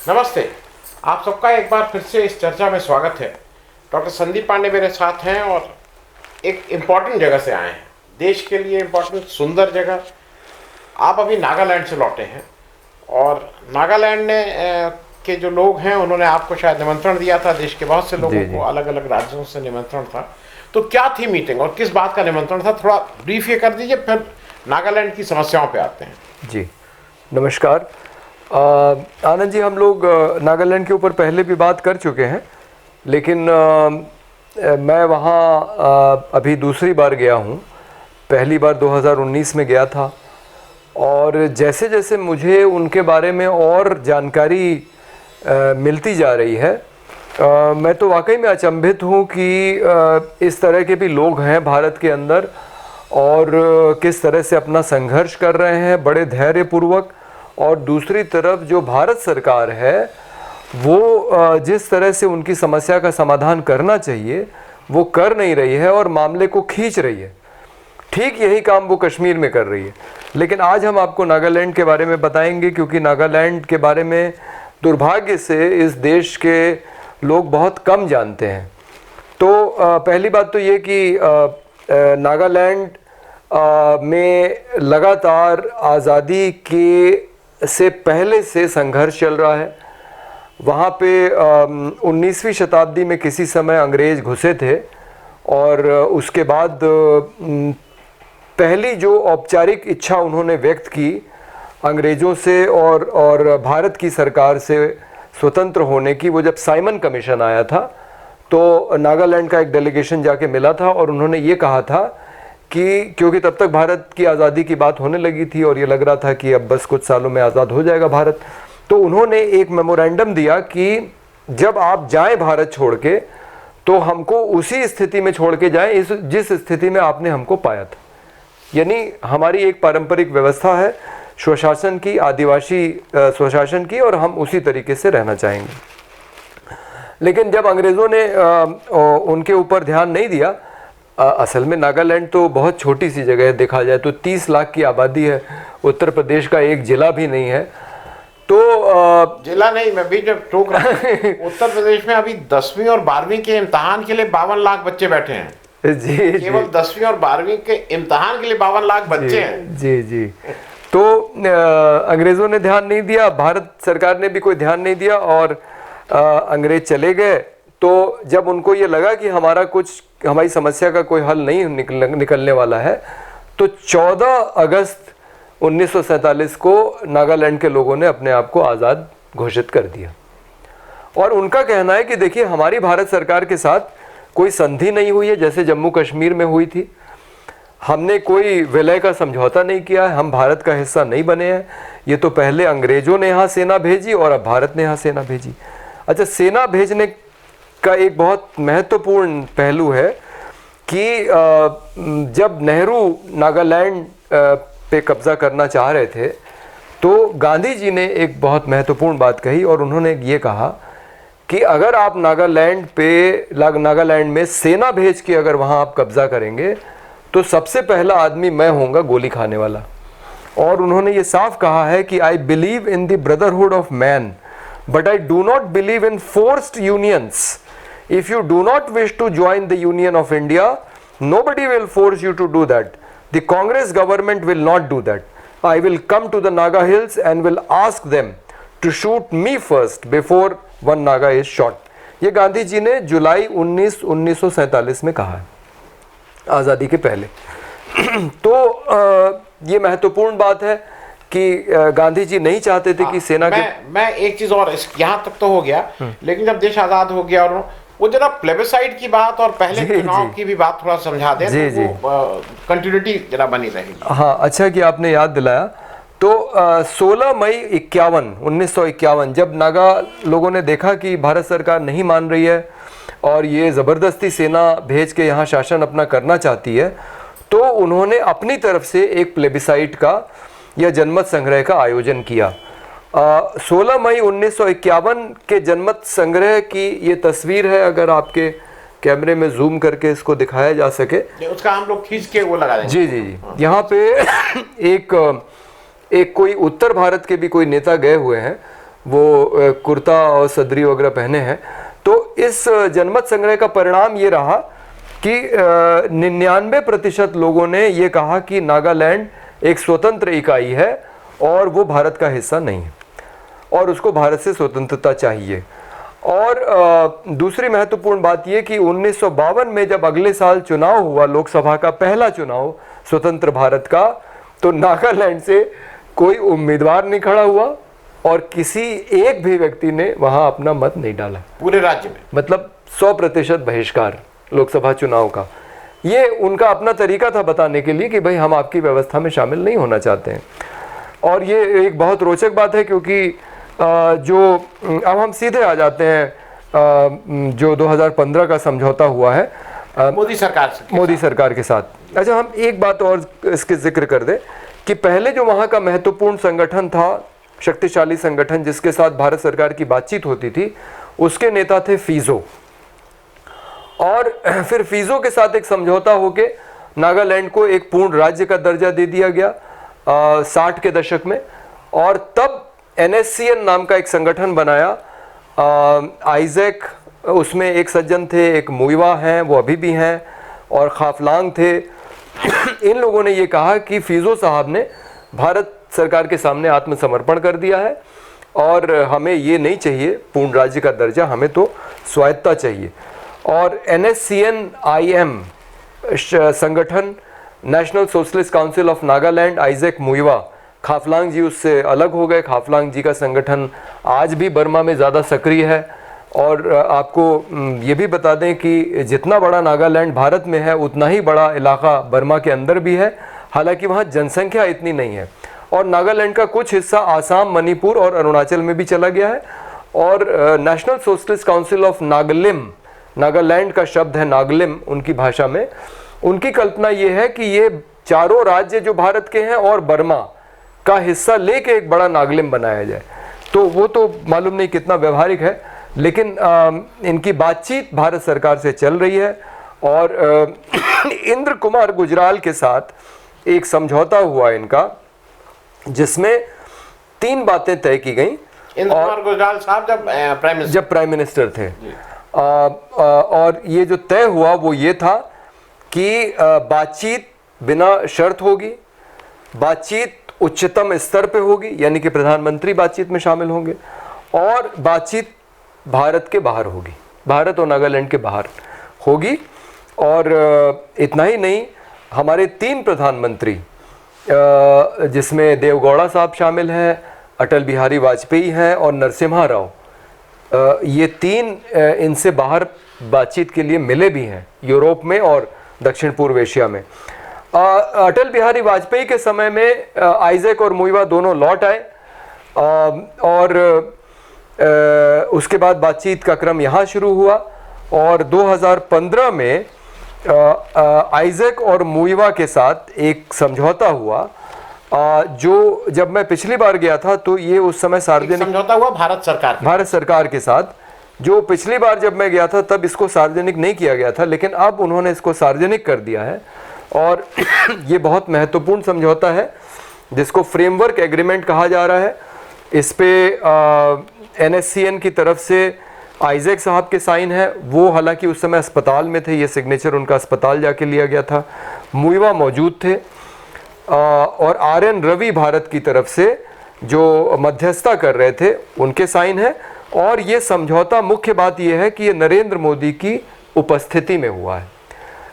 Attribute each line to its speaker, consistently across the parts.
Speaker 1: नमस्ते। आप सबका एक बार फिर से इस चर्चा में स्वागत है। डॉक्टर संदीप पांडे मेरे साथ हैं और एक इम्पॉर्टेंट जगह से आए हैं, देश के लिए इम्पॉर्टेंट सुंदर जगह। आप अभी नागालैंड से लौटे हैं और नागालैंड ने के जो लोग हैं उन्होंने आपको शायद निमंत्रण दिया था। देश के बहुत से लोगों को अलग अलग राज्यों से निमंत्रण था। तो क्या थी मीटिंग और किस बात का निमंत्रण था, थोड़ा ब्रीफ ये कर दीजिए, फिर नागालैंड की समस्याओं पे आते हैं।
Speaker 2: जी नमस्कार। आनंद जी, हम लोग नागालैंड के ऊपर पहले भी बात कर चुके हैं, लेकिन मैं वहाँ अभी दूसरी बार गया हूँ। पहली बार 2019 में गया था और जैसे जैसे मुझे उनके बारे में और जानकारी मिलती जा रही है, मैं तो वाकई में अचंभित हूँ कि इस तरह के भी लोग हैं भारत के अंदर और किस तरह से अपना संघर्ष कर रहे हैं बड़े धैर्यपूर्वक। और दूसरी तरफ जो भारत सरकार है वो जिस तरह से उनकी समस्या का समाधान करना चाहिए वो कर नहीं रही है और मामले को खींच रही है। ठीक यही काम वो कश्मीर में कर रही है। लेकिन आज हम आपको नागालैंड के बारे में बताएंगे, क्योंकि नागालैंड के बारे में दुर्भाग्य से इस देश के लोग बहुत कम जानते हैं। तो पहली बात तो ये कि नागालैंड में लगातार आज़ादी के से पहले से संघर्ष चल रहा है। वहाँ पे 19वीं शताब्दी में किसी समय अंग्रेज़ घुसे थे और उसके बाद पहली जो औपचारिक इच्छा उन्होंने व्यक्त की अंग्रेज़ों से और भारत की सरकार से स्वतंत्र होने की, वो जब साइमन कमीशन आया था तो नागालैंड का एक डेलीगेशन जाके मिला था और उन्होंने ये कहा था कि क्योंकि तब तक भारत की आज़ादी की बात होने लगी थी और ये लग रहा था कि अब बस कुछ सालों में आज़ाद हो जाएगा भारत, तो उन्होंने एक मेमोरेंडम दिया कि जब आप जाएं भारत छोड़ के तो हमको उसी स्थिति में छोड़ के जाएं जिस स्थिति में आपने हमको पाया था। यानी हमारी एक पारंपरिक व्यवस्था है स्वशासन की, आदिवासी स्वशासन की, और हम उसी तरीके से रहना चाहेंगे। लेकिन जब अंग्रेज़ों ने उनके ऊपर ध्यान नहीं दिया, असल में नागालैंड तो बहुत छोटी सी जगह है, देखा जाए तो 30 लाख की आबादी है, उत्तर प्रदेश का एक जिला भी नहीं है। तो
Speaker 1: जिला नहीं, मैं भी जब टोक रहा हूं, उत्तर प्रदेश में अभी 10वीं और 12वीं के इम्तहान के लिए 52 लाख बच्चे बैठे हैं।
Speaker 2: जी,
Speaker 1: केवल 10वीं और 12वीं के इम्तहान के लिए 52 लाख बच्चे हैं।
Speaker 2: जी जी। तो अंग्रेज़ों ने ध्यान नहीं दिया, भारत सरकार ने भी कोई ध्यान नहीं दिया और अंग्रेज चले गए। तो जब उनको ये लगा कि हमारी समस्या का कोई हल नहीं निकलने वाला है, तो 14 अगस्त 1947 को नागालैंड के लोगों ने अपने आप को आज़ाद घोषित कर दिया। और उनका कहना है कि देखिए, हमारी भारत सरकार के साथ कोई संधि नहीं हुई है जैसे जम्मू कश्मीर में हुई थी। हमने कोई विलय का समझौता नहीं किया है, हम भारत का हिस्सा नहीं बने हैं। ये तो पहले अंग्रेज़ों ने यहाँ सेना भेजी और अब भारत ने यहाँ सेना भेजी। अच्छा, सेना भेजने का एक बहुत महत्वपूर्ण पहलू है कि जब नेहरू नागालैंड पे कब्ज़ा करना चाह रहे थे तो गांधी जी ने एक बहुत महत्वपूर्ण बात कही और उन्होंने ये कहा कि अगर आप नागालैंड में सेना भेज के अगर वहाँ आप कब्ज़ा करेंगे तो सबसे पहला आदमी मैं होऊंगा गोली खाने वाला। और उन्होंने ये साफ कहा है कि I believe in the brotherhood of man but I do not believe in forced unions. If you do not wish to join the Union of India, nobody will force you to do that. The Congress government will not do that. I will come to the Naga Hills and will ask them to shoot me first before one Naga is shot. ये गांधी जी ने जुलाई 1947 में कहा है, आज़ादी के पहले। तो ये महत्वपूर्ण बात है कि गांधी जी नहीं चाहते थे कि सेना
Speaker 1: मैं एक चीज़ और, यहाँ तक तो हो गया, लेकिन जब देश आज़ाद हो गया और वो जरा प्लेबिसाइड की बात और पहले चुनाव की भी बात थोड़ा समझा दें तो वो कंटिन्यूटी जरा बनी रहेगी।
Speaker 2: हाँ, अच्छा कि आपने याद दिलाया। तो 16 मई 1951 जब नागा लोगों ने देखा कि भारत सरकार नहीं मान रही है और ये ज़बरदस्ती सेना भेज के यहाँ शासन अपना करना चाहती है, तो उन्होंने अपनी तरफ से एक प्लेबिसाइड का या जनमत संग्रह का आयोजन किया। 16 मई 1951 के जनमत संग्रह की ये तस्वीर है, अगर आपके कैमरे में जूम करके इसको दिखाया जा सके,
Speaker 1: उसका हम लोग खींच के वो लगा देंगे।
Speaker 2: जी जी जी। यहाँ पे एक कोई उत्तर भारत के भी कोई नेता गए हुए हैं वो कुर्ता और सदरी वगैरह पहने हैं। तो इस जनमत संग्रह का परिणाम ये रहा कि 99% लोगों ने ये कहा कि नागालैंड एक स्वतंत्र इकाई है और वो भारत का हिस्सा नहीं है और उसको भारत से स्वतंत्रता चाहिए। और दूसरी महत्वपूर्ण बात यह कि 1952 में जब अगले साल चुनाव हुआ, लोकसभा का पहला चुनाव स्वतंत्र भारत का, तो नागालैंड से कोई उम्मीदवार नहीं खड़ा हुआ और किसी एक भी व्यक्ति ने वहां अपना मत नहीं डाला
Speaker 1: पूरे राज्य में।
Speaker 2: मतलब 100% बहिष्कार लोकसभा चुनाव का। ये उनका अपना तरीका था बताने के लिए कि भाई हम आपकी व्यवस्था में शामिल नहीं होना चाहते हैं। और ये एक बहुत रोचक बात है क्योंकि अब हम सीधे आ जाते हैं जो 2015 का समझौता हुआ है
Speaker 1: मोदी सरकार
Speaker 2: के साथ। अच्छा, हम एक बात और इसके जिक्र कर दें कि पहले जो वहाँ का महत्वपूर्ण संगठन था, शक्तिशाली संगठन जिसके साथ भारत सरकार की बातचीत होती थी, उसके नेता थे फीजो। और फिर फीजो के साथ एक समझौता होके नागालैंड को एक पूर्ण राज्य का दर्जा दे दिया गया 60 के दशक में। और तब NSCN नाम का एक संगठन बनाया, आइजैक उसमें एक सज्जन थे, एक मुइवा हैं, वो अभी भी हैं, और खाफलांग थे। इन लोगों ने ये कहा कि फीजो साहब ने भारत सरकार के सामने आत्मसमर्पण कर दिया है और हमें ये नहीं चाहिए पूर्ण राज्य का दर्जा, हमें तो स्वायत्तता चाहिए। और NSCN IM संगठन, national socialist council of Nagaland, Isak Muivah, Khaplang ji उससे अलग हो गए। खाफलांग जी का संगठन आज भी बर्मा में ज़्यादा सक्रिय है। और आपको ये भी बता दें कि जितना बड़ा नागालैंड भारत में है उतना ही बड़ा इलाका बर्मा के अंदर भी है, हालांकि वहाँ जनसंख्या इतनी नहीं है। और नागालैंड का कुछ हिस्सा आसाम, मणिपुर और अरुणाचल में भी चला गया है। और national socialist council of Nagalim, Nagaland का शब्द है नागलिम उनकी भाषा में, उनकी कल्पना ये है कि ये चारों राज्य जो भारत के हैं और बर्मा का हिस्सा लेके एक बड़ा नागलिम बनाया जाए। तो वो तो मालूम नहीं कितना व्यवहारिक है, लेकिन इनकी बातचीत भारत सरकार से चल रही है। और इंद्र कुमार गुजराल के साथ एक समझौता हुआ इनका, जिसमें 3 बातें तय की गई।
Speaker 1: इंद्र कुमार गुजराल साहब जब
Speaker 2: प्राइम मिनिस्टर थे। और ये जो तय हुआ वो ये था कि बातचीत बिना शर्त होगी, बातचीत उच्चतम स्तर पे होगी, यानी कि प्रधानमंत्री बातचीत में शामिल होंगे, और बातचीत भारत के बाहर होगी, भारत और नागालैंड के बाहर होगी। और इतना ही नहीं, हमारे 3 प्रधानमंत्री जिसमें देवगौड़ा साहब शामिल हैं, अटल बिहारी वाजपेयी हैं और नरसिम्हा राव, ये 3 इनसे बाहर बातचीत के लिए मिले भी हैं, यूरोप में और दक्षिण पूर्व एशिया में। अटल बिहारी वाजपेयी के समय में आइजैक और मुइवा दोनों लौट आए और उसके बाद बातचीत का क्रम यहाँ शुरू हुआ। और 2015 में आइजैक और मुइवा के साथ एक समझौता हुआ, जो जब मैं पिछली बार गया था तो ये उस समय सार्वजनिक
Speaker 1: समझौता हुआ भारत सरकार
Speaker 2: के साथ। जो पिछली बार जब मैं गया था तब इसको सार्वजनिक नहीं किया गया था, लेकिन अब उन्होंने इसको सार्वजनिक कर दिया है। और ये बहुत महत्वपूर्ण समझौता है जिसको फ्रेमवर्क एग्रीमेंट कहा जा रहा है। इस पे NSCN की तरफ से आइजैक साहब के साइन है, वो हालांकि उस समय अस्पताल में थे, ये सिग्नेचर उनका अस्पताल जाके लिया गया था। मुइवा मौजूद थे और RN रवि भारत की तरफ से जो मध्यस्थता कर रहे थे उनके साइन है। और ये समझौता, मुख्य बात ये है कि ये नरेंद्र मोदी की उपस्थिति में हुआ है।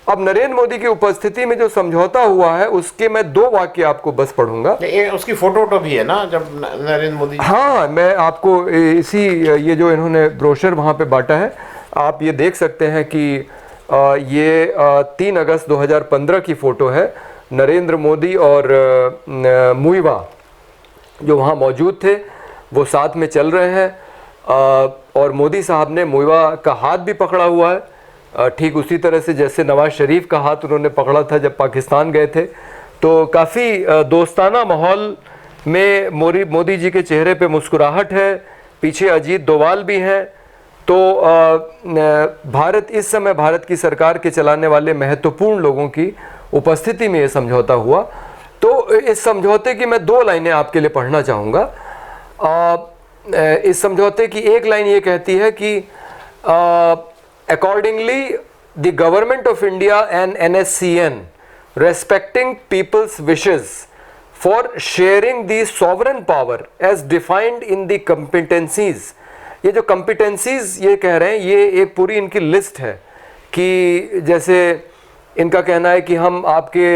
Speaker 2: अब नरेंद्र मोदी की उपस्थिति में जो समझौता हुआ है उसके मैं 2 वाक्य आपको बस पढ़ूंगा।
Speaker 1: उसकी फोटो भी है ना जब नरेंद्र मोदी।
Speaker 2: हाँ, मैं आपको इसी ये जो इन्होंने ब्रोशर वहाँ पे बांटा है, आप ये देख सकते हैं कि ये 3 अगस्त 2015 की फ़ोटो है। नरेंद्र मोदी और मुइवा जो वहाँ मौजूद थे वो साथ में चल रहे हैं। और मोदी साहब ने मुइवा का हाथ भी पकड़ा हुआ है, ठीक उसी तरह से जैसे नवाज शरीफ का हाथ उन्होंने पकड़ा था जब पाकिस्तान गए थे। तो काफ़ी दोस्ताना माहौल में मोदी जी के चेहरे पे मुस्कुराहट है, पीछे अजीत डोवाल भी हैं। तो भारत इस समय भारत की सरकार के चलाने वाले महत्वपूर्ण लोगों की उपस्थिति में ये समझौता हुआ। तो इस समझौते की मैं 2 लाइनें आपके लिए पढ़ना चाहूँगा। इस समझौते की एक लाइन ये कहती है कि accordingly the government of India and NSCN respecting people's wishes for sharing the sovereign power as defined in the competencies। ये जो competencies ये कह रहे हैं, ये एक पूरी इनकी लिस्ट है कि जैसे इनका कहना है कि हम आपके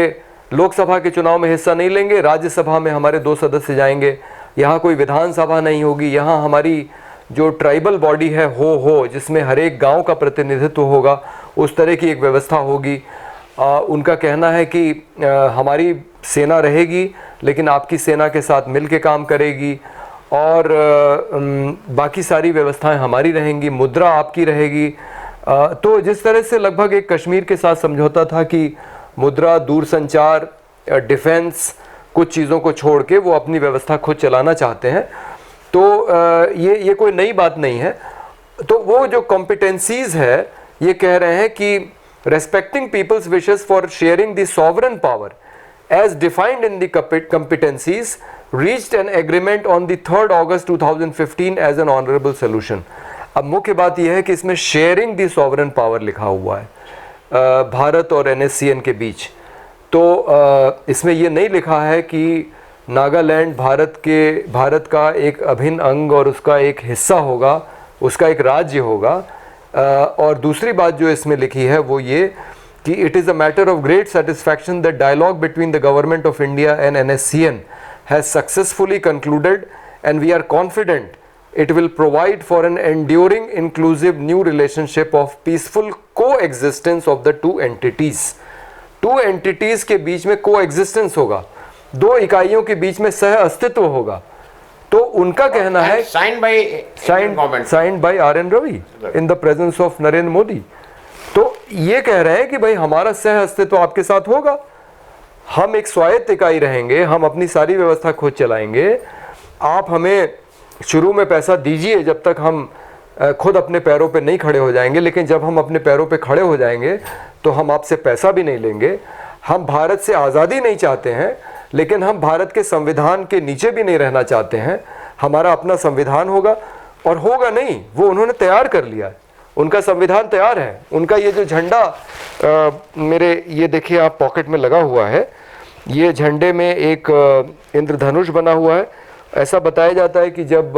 Speaker 2: लोकसभा के चुनाव में हिस्सा नहीं लेंगे, राज्यसभा में हमारे 2 सदस्य जाएंगे, यहाँ कोई विधानसभा नहीं होगी, यहाँ हमारी जो ट्राइबल बॉडी है हो जिसमें हर एक गाँव का प्रतिनिधित्व होगा, उस तरह की एक व्यवस्था होगी। उनका कहना है कि हमारी सेना रहेगी लेकिन आपकी सेना के साथ मिल के काम करेगी, और बाकी सारी व्यवस्थाएं हमारी रहेंगी, मुद्रा आपकी रहेगी। तो जिस तरह से लगभग एक कश्मीर के साथ समझौता था कि मुद्रा, दूरसंचार, डिफेंस, कुछ चीज़ों को छोड़ के वो अपनी व्यवस्था खुद चलाना चाहते हैं, तो ये कोई नई बात नहीं है। तो वो जो कॉम्पिटेंसीज़ है ये कह रहे हैं कि respecting people's wishes for sharing the sovereign power as defined in the competencies reached an agreement on the 3rd August 2015 as an honorable solution। अब मुख्य बात यह है कि इसमें sharing the sovereign power लिखा हुआ है भारत और NSCN के बीच। तो इसमें यह नहीं लिखा है कि नागालैंड भारत का एक अभिन्न अंग और उसका एक हिस्सा होगा, उसका एक राज्य होगा। और दूसरी बात जो इसमें लिखी है वो ये कि it is a matter of great satisfaction that dialogue between the government of India and NSCN has successfully concluded and we are confident it will provide for an enduring inclusive new relationship of peaceful coexistence of the 2 entities. 2 entities के बीच में को existence होगा, 2 इकाइयों के बीच में सह अस्तित्व होगा। तो उनका कहना है
Speaker 1: signed by
Speaker 2: RN Ravi in the presence of Narendra Modi. तो ये कह रहे हैं कि भाई हमारा सह अस्तित्व आपके साथ होगा, हम एक स्वायत्त इकाई रहेंगे, हम अपनी सारी व्यवस्था खुद चलाएंगे, आप हमें शुरू में पैसा दीजिए जब तक हम खुद अपने पैरों पे नहीं खड़े हो जाएंगे, लेकिन जब हम अपने पैरों पे खड़े हो जाएंगे तो हम आपसे पैसा भी नहीं लेंगे। हम भारत से आज़ादी नहीं चाहते हैं, लेकिन हम भारत के संविधान के नीचे भी नहीं रहना चाहते हैं। हमारा अपना संविधान होगा, और होगा नहीं, वो उन्होंने तैयार कर लिया है, उनका संविधान तैयार है। उनका ये जो झंडा मेरे ये देखिए आप पॉकेट में लगा हुआ है, ये झंडे में एक इंद्रधनुष बना हुआ है। ऐसा बताया जाता है कि जब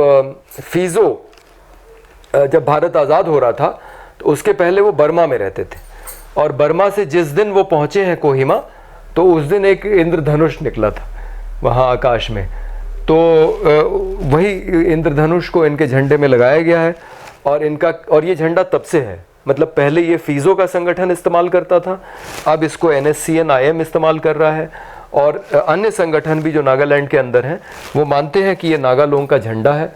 Speaker 2: भारत आज़ाद हो रहा था तो उसके पहले वो बर्मा में रहते थे, और बर्मा से जिस दिन वो पहुँचे हैं कोहिमा, तो उस दिन एक इंद्रधनुष निकला था वहाँ आकाश में। तो वही इंद्रधनुष को इनके झंडे में लगाया गया है, और ये झंडा तब से है, मतलब पहले ये फीज़ो का संगठन इस्तेमाल करता था, अब इसको NSCN IM इस्तेमाल कर रहा है, और अन्य संगठन भी जो नागालैंड के अंदर हैं वो मानते हैं कि ये नागालोंग का झंडा है,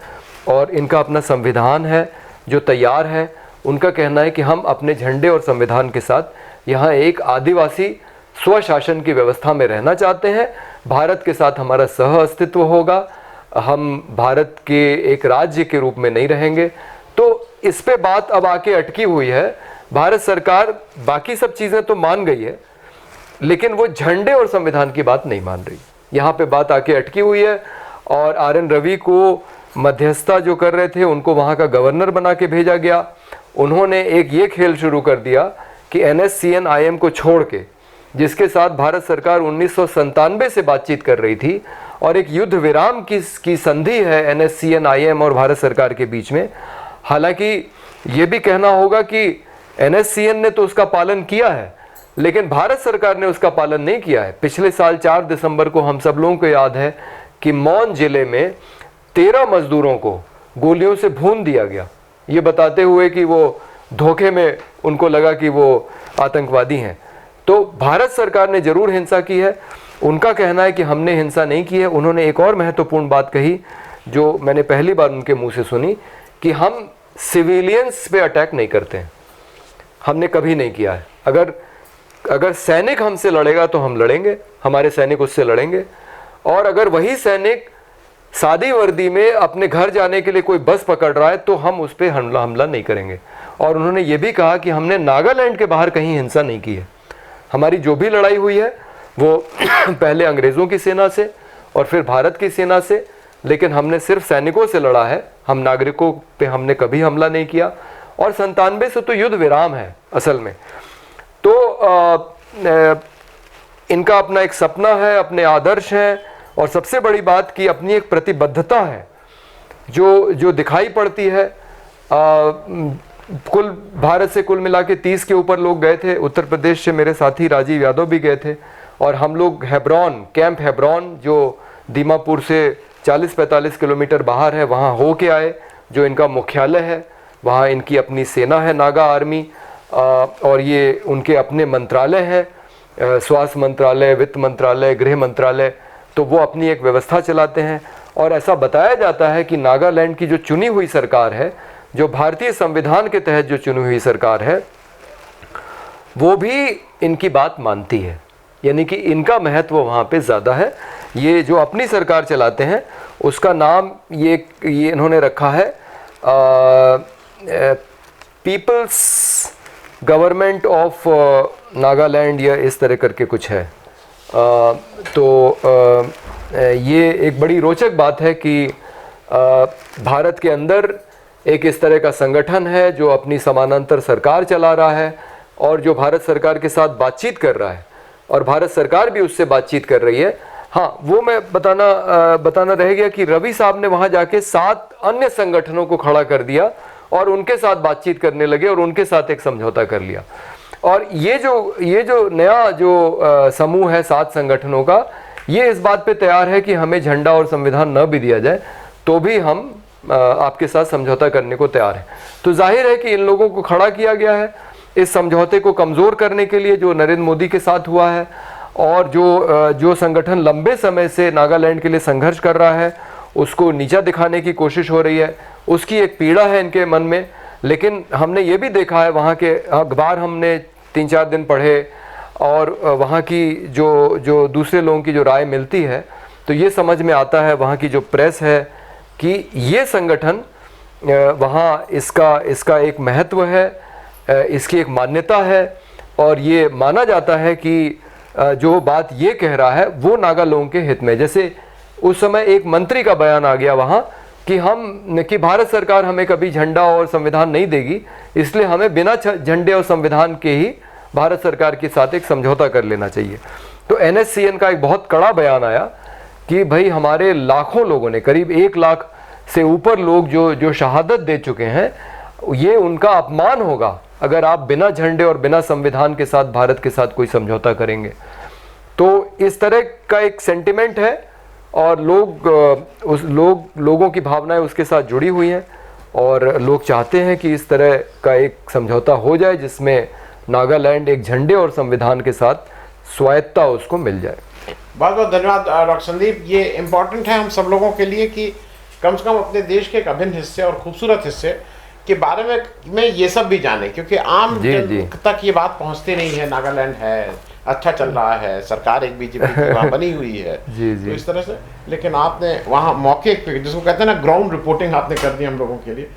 Speaker 2: और इनका अपना संविधान है जो तैयार है। उनका कहना है कि हम अपने झंडे और संविधान के साथ यहाँ एक आदिवासी स्वशासन की व्यवस्था में रहना चाहते हैं, भारत के साथ हमारा सह अस्तित्व होगा, हम भारत के एक राज्य के रूप में नहीं रहेंगे। तो इस पे बात अब आके अटकी हुई है। भारत सरकार बाकी सब चीज़ें तो मान गई है, लेकिन वो झंडे और संविधान की बात नहीं मान रही, यहाँ पे बात आके अटकी हुई है। और RN रवि को मध्यस्थता जो कर रहे थे उनको वहाँ का गवर्नर बना के भेजा गया। उन्होंने एक ये खेल शुरू कर दिया कि NSCN IM को छोड़ के, जिसके साथ भारत सरकार 1997 से बातचीत कर रही थी, और एक युद्ध विराम की संधि है NSCN IM और भारत सरकार के बीच में। हालांकि ये भी कहना होगा कि NSCN ने तो उसका पालन किया है, लेकिन भारत सरकार ने उसका पालन नहीं किया है। पिछले साल 4 दिसंबर को हम सब लोगों को याद है कि मौन जिले में 13 मजदूरों को गोलियों से भून दिया गया, ये बताते हुए कि वो धोखे में उनको लगा कि वो आतंकवादी हैं। तो भारत सरकार ने जरूर हिंसा की है, उनका कहना है कि हमने हिंसा नहीं की है। उन्होंने एक और महत्वपूर्ण बात कही जो मैंने पहली बार उनके मुंह से सुनी, कि हम सिविलियंस पे अटैक नहीं करते हैं, हमने कभी नहीं किया है। अगर सैनिक हमसे लड़ेगा तो हम लड़ेंगे, हमारे सैनिक उससे लड़ेंगे, और अगर वही सैनिक सादी वर्दी में अपने घर जाने के लिए कोई बस पकड़ रहा है तो हम उस पर हमला नहीं करेंगे। और उन्होंने ये भी कहा कि हमने नागालैंड के बाहर कहीं हिंसा नहीं की है, हमारी जो भी लड़ाई हुई है वो पहले अंग्रेज़ों की सेना से और फिर भारत की सेना से, लेकिन हमने सिर्फ सैनिकों से लड़ा है, हम नागरिकों पे हमने कभी हमला नहीं किया। और 97 से तो युद्ध विराम है असल में। तो इनका अपना एक सपना है, अपने आदर्श हैं, और सबसे बड़ी बात कि अपनी एक प्रतिबद्धता है जो दिखाई पड़ती है। कुल भारत से कुल मिला के 30 के ऊपर लोग गए थे। उत्तर प्रदेश से मेरे साथी राजीव यादव भी गए थे, और हम लोग हेब्रोन, कैंप हेब्रोन जो दीमापुर से 40-45 किलोमीटर बाहर है, वहाँ हो के आए, जो इनका मुख्यालय है। वहाँ इनकी अपनी सेना है, नागा आर्मी, और ये उनके अपने मंत्रालय हैं, स्वास्थ्य मंत्रालय, वित्त मंत्रालय, गृह मंत्रालय। तो वो अपनी एक व्यवस्था चलाते हैं। और ऐसा बताया जाता है कि नागालैंड की जो चुनी हुई सरकार है, जो भारतीय संविधान के तहत जो चुनी हुई सरकार है, वो भी इनकी बात मानती है, यानी कि इनका महत्व वहाँ पे ज़्यादा है। ये जो अपनी सरकार चलाते हैं उसका नाम ये इन्होंने रखा है पीपल्स गवर्नमेंट ऑफ नागालैंड, या इस तरह करके कुछ है। ये एक बड़ी रोचक बात है कि भारत के अंदर एक इस तरह का संगठन है जो अपनी समानांतर सरकार चला रहा है, और जो भारत सरकार के साथ बातचीत कर रहा है, और भारत सरकार भी उससे बातचीत कर रही है। हाँ, वो मैं बताना रह गया कि रवि साहब ने वहाँ जाके 7 अन्य संगठनों को खड़ा कर दिया और उनके साथ बातचीत करने लगे, और उनके साथ एक समझौता कर लिया। और ये जो नया जो समूह है 7 संगठनों का, ये इस बात पे तैयार है कि हमें झंडा और संविधान न भी दिया जाए तो भी हम आपके साथ समझौता करने को तैयार हैं। तो जाहिर है कि इन लोगों को खड़ा किया गया है इस समझौते को कमज़ोर करने के लिए, जो नरेंद्र मोदी के साथ हुआ है, और जो संगठन लंबे समय से नागालैंड के लिए संघर्ष कर रहा है उसको नीचा दिखाने की कोशिश हो रही है। उसकी एक पीड़ा है इनके मन में। लेकिन हमने ये भी देखा है, वहाँ के अखबार हमने 3-4 दिन पढ़े, और वहाँ की जो दूसरे लोगों की जो राय मिलती है, तो ये समझ में आता है, वहाँ की जो प्रेस है, कि ये संगठन वहाँ इसका एक महत्व है, इसकी एक मान्यता है, और ये माना जाता है कि जो बात ये कह रहा है वो नागा लोगों के हित में। जैसे उस समय एक मंत्री का बयान आ गया वहाँ कि भारत सरकार हमें कभी झंडा और संविधान नहीं देगी, इसलिए हमें बिना झंडे और संविधान के ही भारत सरकार के साथ एक समझौता कर लेना चाहिए। तो NSCN का एक बहुत कड़ा बयान आया कि भाई हमारे लाखों लोगों ने, करीब 1 लाख से ऊपर लोग जो शहादत दे चुके हैं, ये उनका अपमान होगा अगर आप बिना झंडे और बिना संविधान के साथ भारत के साथ कोई समझौता करेंगे। तो इस तरह का एक सेंटिमेंट है, और लोगों की भावनाएं उसके साथ जुड़ी हुई हैं, और लोग चाहते हैं कि इस तरह का एक समझौता हो जाए जिसमें नागालैंड एक झंडे और संविधान के साथ स्वायत्ता उसको मिल जाए।
Speaker 1: बहुत बहुत धन्यवाद डॉक्टर संदीप। ये इम्पोर्टेंट है हम सब लोगों के लिए कि कम से कम अपने देश के एक अभिन्न हिस्से और खूबसूरत हिस्से के बारे में ये सब भी जाने, क्योंकि आम जन तक ये बात पहुंचती नहीं है। नागालैंड है, अच्छा चल रहा है, सरकार एक बीजेपी की वहाँ बनी हुई है तो इस तरह से, लेकिन आपने वहाँ मौके पे, जिसको कहते हैं ना, ग्राउंड रिपोर्टिंग आपने कर दी हम लोगों के लिए।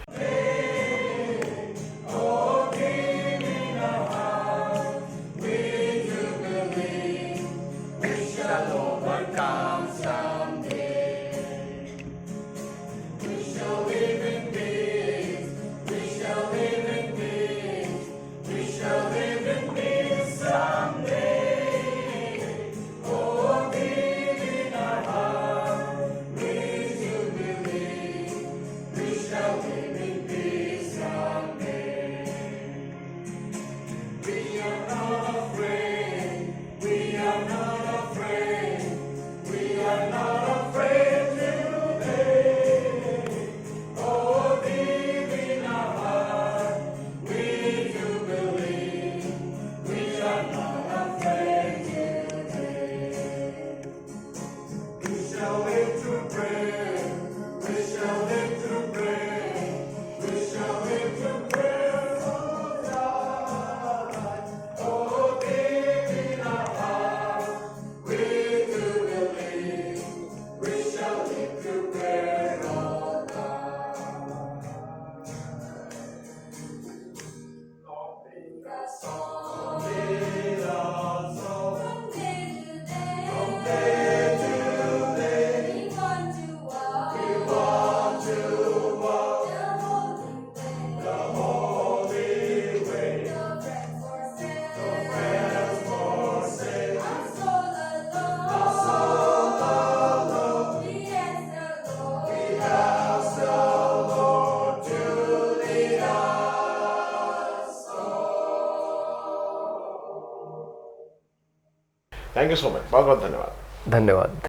Speaker 1: थैंक यू सो मच, बहुत बहुत धन्यवाद।
Speaker 2: धन्यवाद।